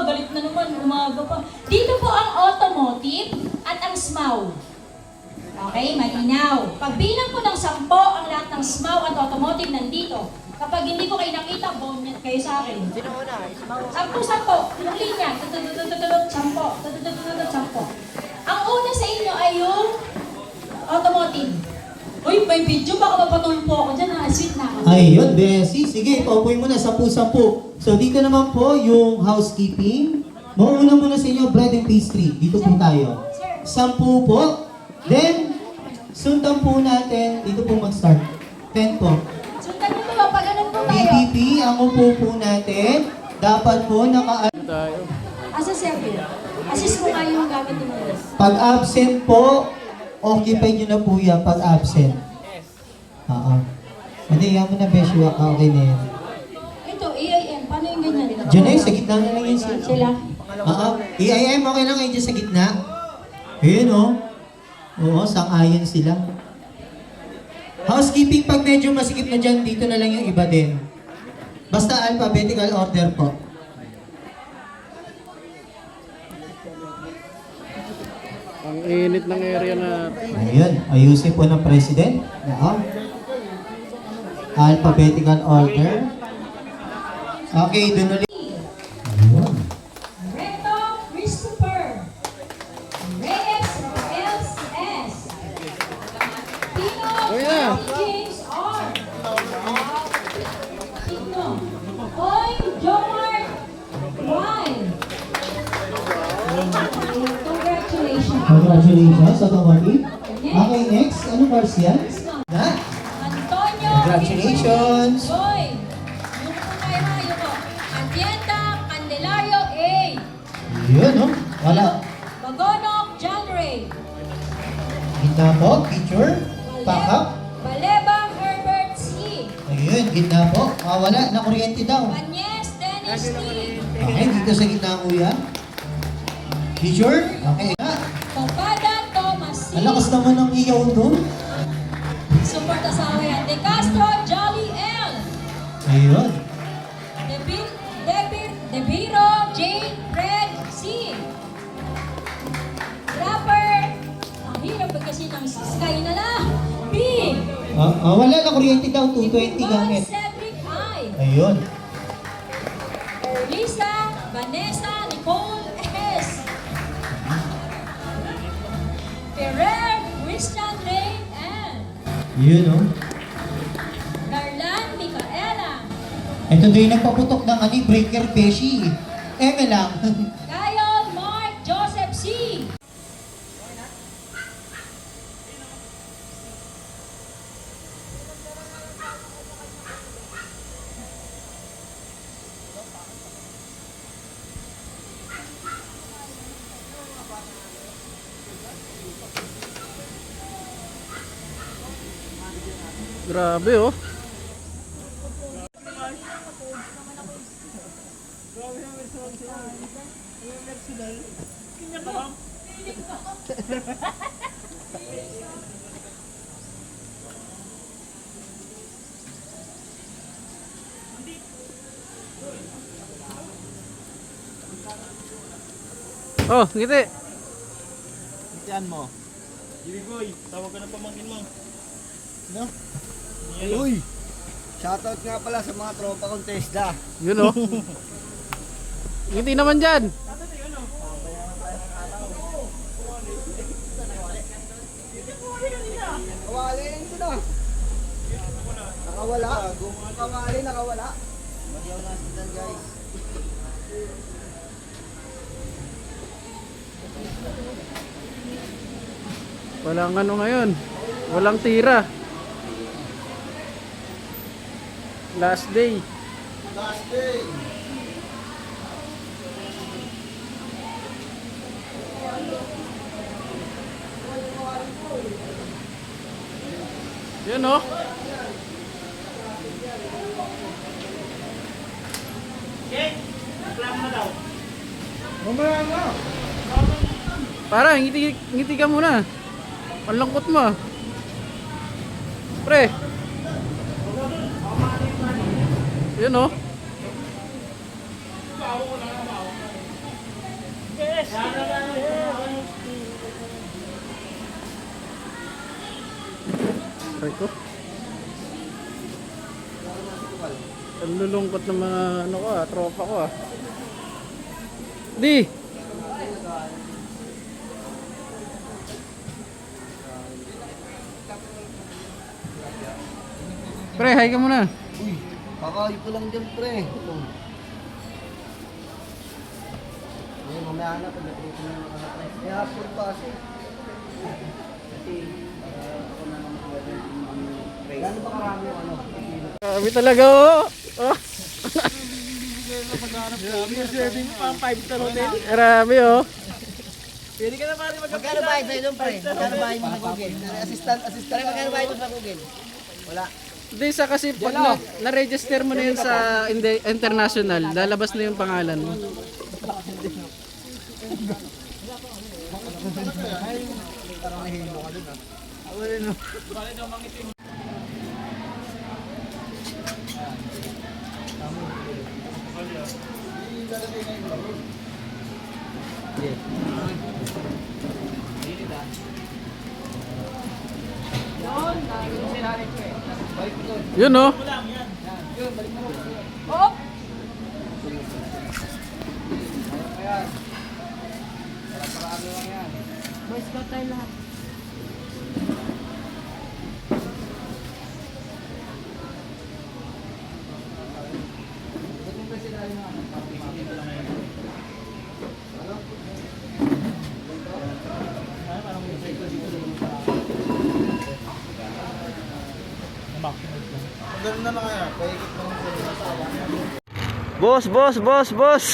galit na naman, umaga pa. Dito po ang automotive at ang SMAW. Okay, malinaw. Pagbilang ko ng 10, ang lahat ng SMAW at automotive nandito. Kapag hindi ko kayo nakita, bonnet kayo sa akin. Sino una? 10, yung linya. 10. Ang una sa inyo ay yung automotive. Uy, may video, baka mapatuloy po ako dyan ha. Sweet na ako. Ayun, Bessie. Sige, paupuin mo na 10-10. So, dito naman po yung housekeeping. Mauna muna sa inyo, bread and pastry. Dito po tayo. 10 po. Then, sundan po natin. Dito po mag-start. 10 po. Sundan nyo po, pag ganun po tayo. PPP, ang upo po natin. Dapat po Asa server? Assist ko nga yung gamit ni Mara. Pag absent po, occupy nyo na po yan pag absent. Oo. Hindi, yan mo na, Beshua. Okay na yan. Ito, AIM. Paano yung ganyan? Diyan na sa gitna na lang yan sila. Sila? Oo. EIM, okay lang kayo dyan sa gitna. Ayun o. Oo, sang-ayon sila. Housekeeping, pag medyo masikip na dyan, dito na lang yung iba din. Basta alphabetical order po. Ang init ng area na... Ayun, ayusin po ng president. Oo. Alphabetical order. Okay, dun ulit. Ayun. Reto Christopher. Reyes Rafael S. Tino James R. Tino. Oy Jomar Y. Congratulations. Congratulations, automotive. Okay, next. Ano bars yan? Na? Antonio. Congratulations. Boy. Yung po kayo ha, yung po. Antienda Candelario A. Yun, no? Wala. Bagonok John Ray. Gitna po, picture. Pack-up. Baleba Herbert C. Ayun, gitna po. Wala, na kuryente daw. Banyes Dennis T. Okay, dito sa gitna kuya. Picture? Okay. Popada Thomas C. Ang lakas naman ng iyaw doon. Support asawa yan. De Castro Jolly L. Ayun. Debiro J. Fred C. Rapper. Ang hirap ba kasi ng Sky na lang. B. Wala na kuryente daw. 220 gamit. Cedric I. Ayun. Lisa Vanessa Nicole S. Ferrer Christian Ray N. Yun, no? Garland Micaela. Ito doon yung nagpaputok ng breaker beshi. Eme lang. Kyle Mark Joseph C. Grabe oh. Oh, ngiti. Ngitian mo. Jibigoy, tawag ka ng pamangkin mo. No? Uy! Shoutout nga pala sa mga tropa kong Tesla. Yun oh. Ngiti naman dyan. Kawali yun sila. Nakawala. Kawali, nakawala. Magyaw na sila guys. Walang ano ngayon. Walang tira. Last day. Last day. Yun oh. Mamaya na. Para, ngiti ka muna. Ang lungkot mo. Pre. Yun oh. Aray ko. Ang lulungkot ng mga ano ko tropa ko Di! Pre, hi ka muna. Kakain ko lang dyan, pre. Ito. Ngayon, mamaya na, pagdating ko na ng mga pre. May hapon pa kasi. Kasi, ako na naman pwede yung pre. Gano'n ba karami yung ano? Grabe talaga oh. Grabe oh. Magkano ba ito yun, pre? Magkano ba yung mga Google? Assistant. Magkano ba ito sa Google? Wala. Hindi sa kasi pag na-register mo na yun sa international, lalabas na yung pangalan mo. Yun oh. Oh! Boys, go tayo lahat. Ganun na lang kaya. Paikot na lang sa Boss.